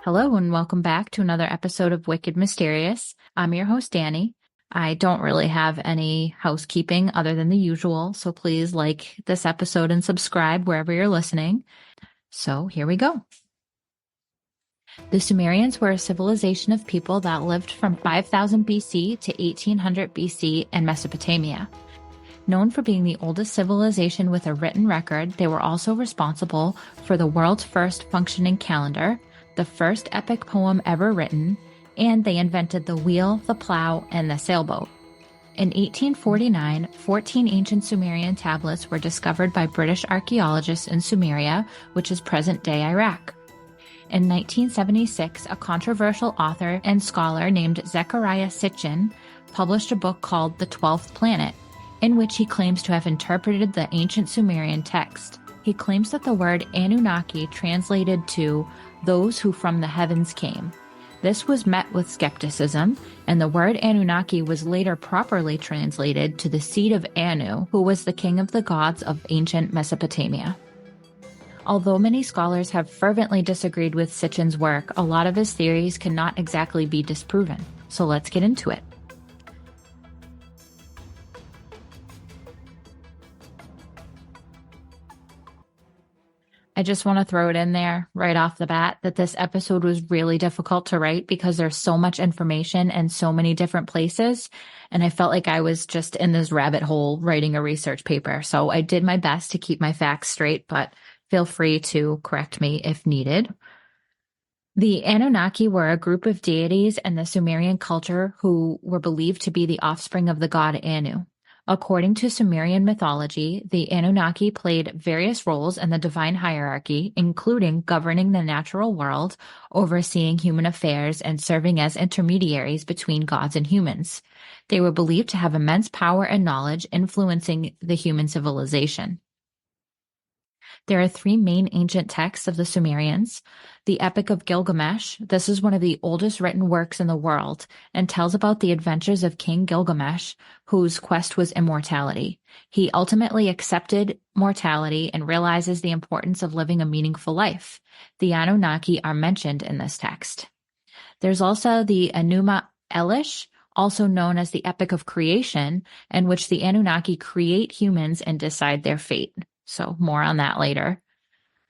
Hello and welcome back to another episode of Wicked Mysterious. I'm your host, Danny. I don't really have any housekeeping other than the usual, so please like this episode and subscribe wherever you're listening. So here we go. The Sumerians were a civilization of people that lived from 5000 BC to 1800 BC in Mesopotamia. Known for being the oldest civilization with a written record, they were also responsible for the world's first functioning calendar, the first epic poem ever written, and they invented the wheel, the plow, and the sailboat. In 1849, 14 ancient Sumerian tablets were discovered by British archaeologists in Sumeria, which is present-day Iraq. In 1976, a controversial author and scholar named Zecharia Sitchin published a book called The 12th Planet, in which he claims to have interpreted the ancient Sumerian text. He claims that the word Anunnaki translated to those who from the heavens came. This was met with skepticism, and the word Anunnaki was later properly translated to the seed of Anu, who was the king of the gods of ancient Mesopotamia. Although many scholars have fervently disagreed with Sitchin's work, a lot of his theories cannot exactly be disproven. So let's get into it. I just want to throw it in there right off the bat that this episode was really difficult to write because there's so much information and so many different places. And I felt like I was just in this rabbit hole writing a research paper. So I did my best to keep my facts straight, but feel free to correct me if needed. The Anunnaki were a group of deities in the Sumerian culture who were believed to be the offspring of the god Anu. According to Sumerian mythology, the Anunnaki played various roles in the divine hierarchy, including governing the natural world, overseeing human affairs, and serving as intermediaries between gods and humans. They were believed to have immense power and knowledge influencing the human civilization. There are three main ancient texts of the Sumerians. The Epic of Gilgamesh. This is one of the oldest written works in the world and tells about the adventures of King Gilgamesh, whose quest was immortality. He ultimately accepted mortality and realizes the importance of living a meaningful life. The Anunnaki are mentioned in this text. There's also the Enuma Elish, also known as the Epic of Creation, in which the Anunnaki create humans and decide their fate. So more on that later.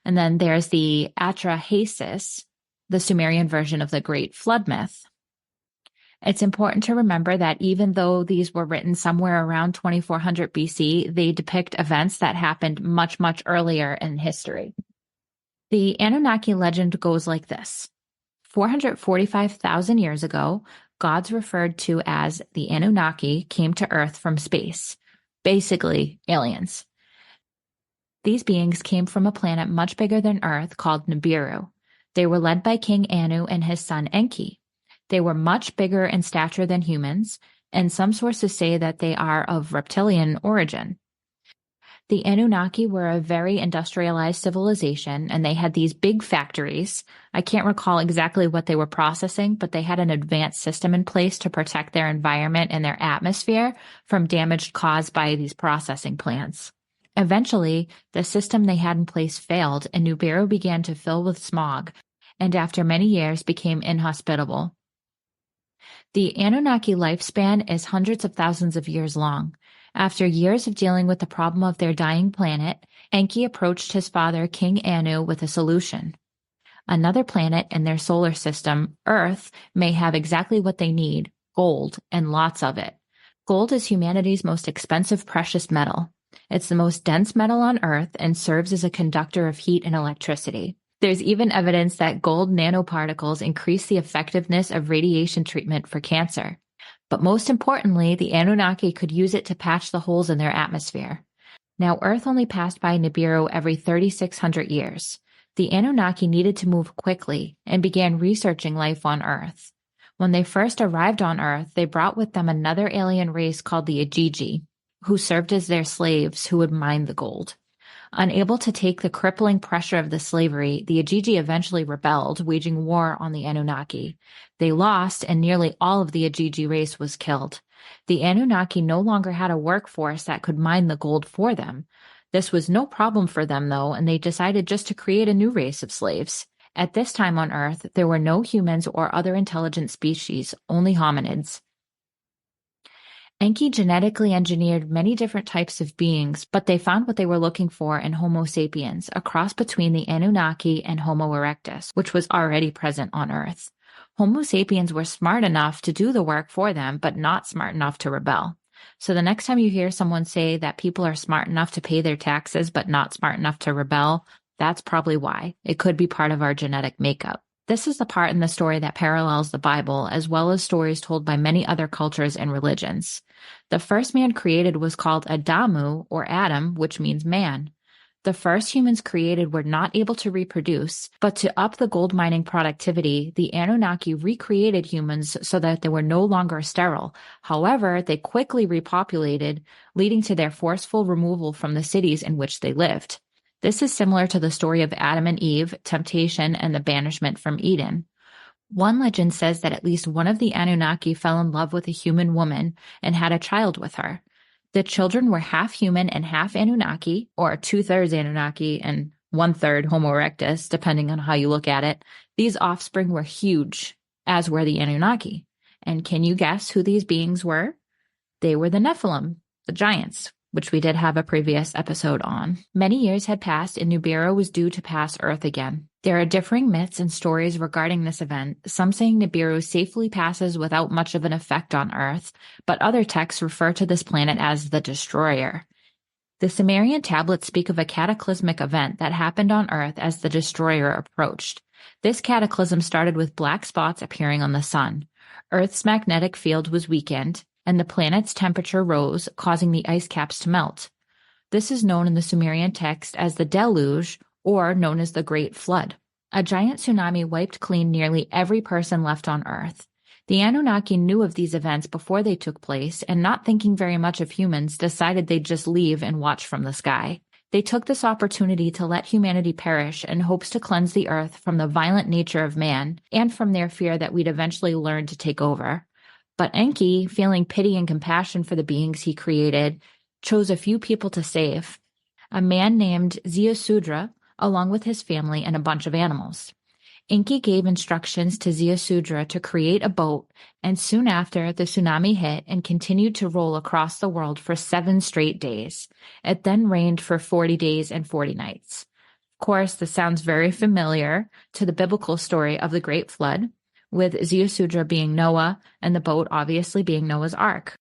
And then there's the Atrahasis, the Sumerian version of the Great Flood myth. It's important to remember that even though these were written somewhere around 2400 BC, they depict events that happened much, much earlier in history. The Anunnaki legend goes like this. 445,000 years ago, gods referred to as the Anunnaki came to Earth from space, basically aliens. These beings came from a planet much bigger than Earth called Nibiru. They were led by King Anu and his son Enki. They were much bigger in stature than humans, and some sources say that they are of reptilian origin. The Anunnaki were a very industrialized civilization, and they had these big factories. I can't recall exactly what they were processing, but they had an advanced system in place to protect their environment and their atmosphere from damage caused by these processing plants. Eventually, the system they had in place failed, and Nibiru began to fill with smog, and after many years became inhospitable. The Anunnaki lifespan is hundreds of thousands of years long. After years of dealing with the problem of their dying planet, Enki approached his father, King Anu, with a solution. Another planet in their solar system, Earth, may have exactly what they need, gold, and lots of it. Gold is humanity's most expensive precious metal. It's the most dense metal on Earth and serves as a conductor of heat and electricity. There's even evidence that gold nanoparticles increase the effectiveness of radiation treatment for cancer. But most importantly, the Anunnaki could use it to patch the holes in their atmosphere. Now, Earth only passed by Nibiru every 3,600 years. The Anunnaki needed to move quickly and began researching life on Earth. When they first arrived on Earth, they brought with them another alien race called the Igigi, who served as their slaves who would mine the gold. Unable to take the crippling pressure of the slavery, the Igigi eventually rebelled, waging war on the Anunnaki. They lost, and nearly all of the Igigi race was killed. The Anunnaki no longer had a workforce that could mine the gold for them. This was no problem for them, though, and they decided just to create a new race of slaves. At this time on Earth, there were no humans or other intelligent species, only hominids. Enki genetically engineered many different types of beings, but they found what they were looking for in Homo sapiens, a cross between the Anunnaki and Homo erectus, which was already present on Earth. Homo sapiens were smart enough to do the work for them, but not smart enough to rebel. So the next time you hear someone say that people are smart enough to pay their taxes, but not smart enough to rebel, that's probably why. It could be part of our genetic makeup. This is the part in the story that parallels the Bible, as well as stories told by many other cultures and religions. The first man created was called Adamu, or Adam, which means man. The first humans created were not able to reproduce, but to up the gold mining productivity, the Anunnaki recreated humans so that they were no longer sterile. However, they quickly repopulated, leading to their forceful removal from the cities in which they lived. This is similar to the story of Adam and Eve, temptation, and the banishment from Eden. One legend says that at least one of the Anunnaki fell in love with a human woman and had a child with her. The children were half human and half Anunnaki, or 2/3 Anunnaki and 1/3 Homo erectus, depending on how you look at it. These offspring were huge, as were the Anunnaki. And can you guess who these beings were? They were the Nephilim, the giants, which we did have a previous episode on. Many years had passed and Nibiru was due to pass Earth again. There are differing myths and stories regarding this event, some saying Nibiru safely passes without much of an effect on Earth, but other texts refer to this planet as the Destroyer. The Sumerian tablets speak of a cataclysmic event that happened on Earth as the Destroyer approached. This cataclysm started with black spots appearing on the sun. Earth's magnetic field was weakened, and the planet's temperature rose, causing the ice caps to melt. This is known in the Sumerian text as the Deluge, or known as the Great Flood. A giant tsunami wiped clean nearly every person left on Earth. The Anunnaki knew of these events before they took place, and not thinking very much of humans, decided they'd just leave and watch from the sky. They took this opportunity to let humanity perish in hopes to cleanse the Earth from the violent nature of man, and from their fear that we'd eventually learn to take over. But Enki, feeling pity and compassion for the beings he created, chose a few people to save. A man named Ziusudra, along with his family and a bunch of animals. Enki gave instructions to Ziusudra to create a boat, and soon after, the tsunami hit and continued to roll across the world for 7 straight days. It then rained for 40 days and 40 nights. Of course, this sounds very familiar to the biblical story of the Great Flood, with Ziusudra being Noah and the boat obviously being Noah's Ark.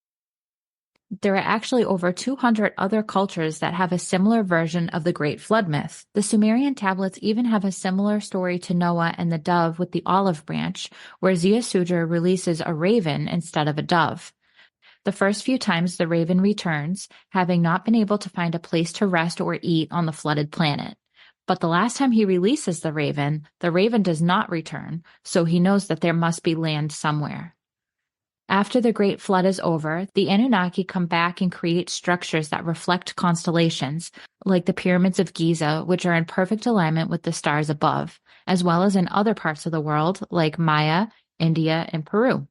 There are actually over 200 other cultures that have a similar version of the Great Flood myth. The Sumerian tablets even have a similar story to Noah and the dove with the olive branch, where Ziusudra releases a raven instead of a dove. The first few times the raven returns, having not been able to find a place to rest or eat on the flooded planet. But the last time he releases the raven does not return, so he knows that there must be land somewhere. After the Great Flood is over, the Anunnaki come back and create structures that reflect constellations, like the pyramids of Giza, which are in perfect alignment with the stars above, as well as in other parts of the world, like Maya, India, and Peru.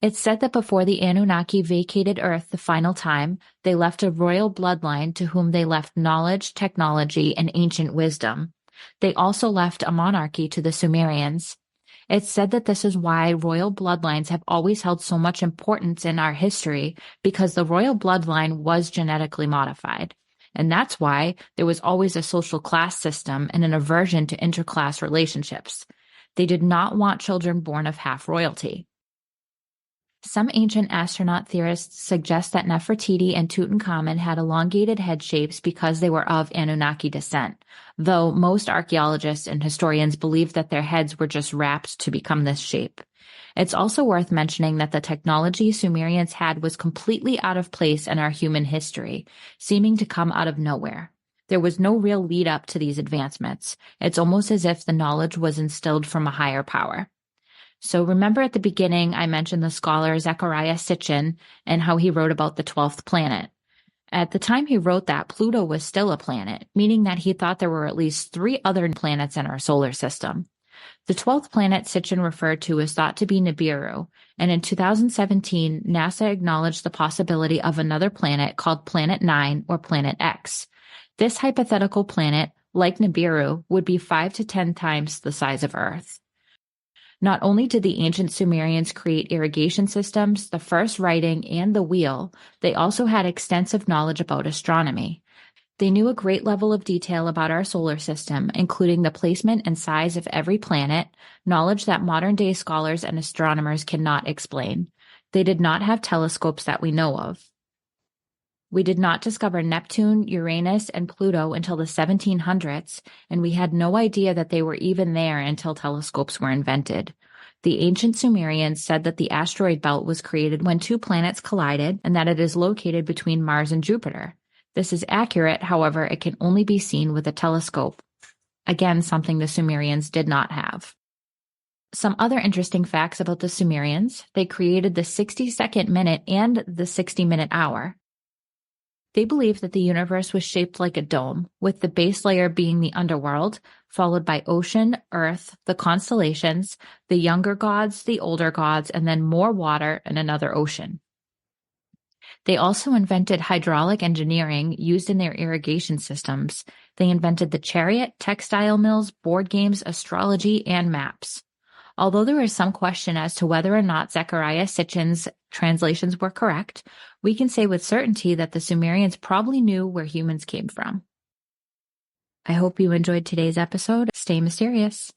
It's said that before the Anunnaki vacated Earth the final time, they left a royal bloodline to whom they left knowledge, technology, and ancient wisdom. They also left a monarchy to the Sumerians. It's said that this is why royal bloodlines have always held so much importance in our history, because the royal bloodline was genetically modified. And that's why there was always a social class system and an aversion to interclass relationships. They did not want children born of half royalty. Some ancient astronaut theorists suggest that Nefertiti and Tutankhamun had elongated head shapes because they were of Anunnaki descent, though most archaeologists and historians believe that their heads were just wrapped to become this shape. It's also worth mentioning that the technology Sumerians had was completely out of place in our human history, seeming to come out of nowhere. There was no real lead up to these advancements. It's almost as if the knowledge was instilled from a higher power. So remember at the beginning, I mentioned the scholar Zecharia Sitchin and how he wrote about the 12th planet. At the time he wrote that, Pluto was still a planet, meaning that he thought there were at least 3 other planets in our solar system. The 12th planet Sitchin referred to is thought to be Nibiru, and in 2017, NASA acknowledged the possibility of another planet called Planet 9 or Planet X. This hypothetical planet, like Nibiru, would be 5 to 10 times the size of Earth. Not only did the ancient Sumerians create irrigation systems, the first writing, and the wheel, they also had extensive knowledge about astronomy. They knew a great level of detail about our solar system, including the placement and size of every planet, knowledge that modern-day scholars and astronomers cannot explain. They did not have telescopes that we know of. We did not discover Neptune, Uranus, and Pluto until the 1700s, and we had no idea that they were even there until telescopes were invented. The ancient Sumerians said that the asteroid belt was created when two planets collided and that it is located between Mars and Jupiter. This is accurate, however, it can only be seen with a telescope. Again, something the Sumerians did not have. Some other interesting facts about the Sumerians: they created the 60-second minute and the 60-minute hour. They believed that the universe was shaped like a dome, with the base layer being the underworld, followed by ocean, earth, the constellations, the younger gods, the older gods, and then more water and another ocean. They also invented hydraulic engineering used in their irrigation systems. They invented the chariot, textile mills, board games, astrology, and maps. Although there is some question as to whether or not Zecharia Sitchin's translations were correct, we can say with certainty that the Sumerians probably knew where humans came from. I hope you enjoyed today's episode. Stay mysterious.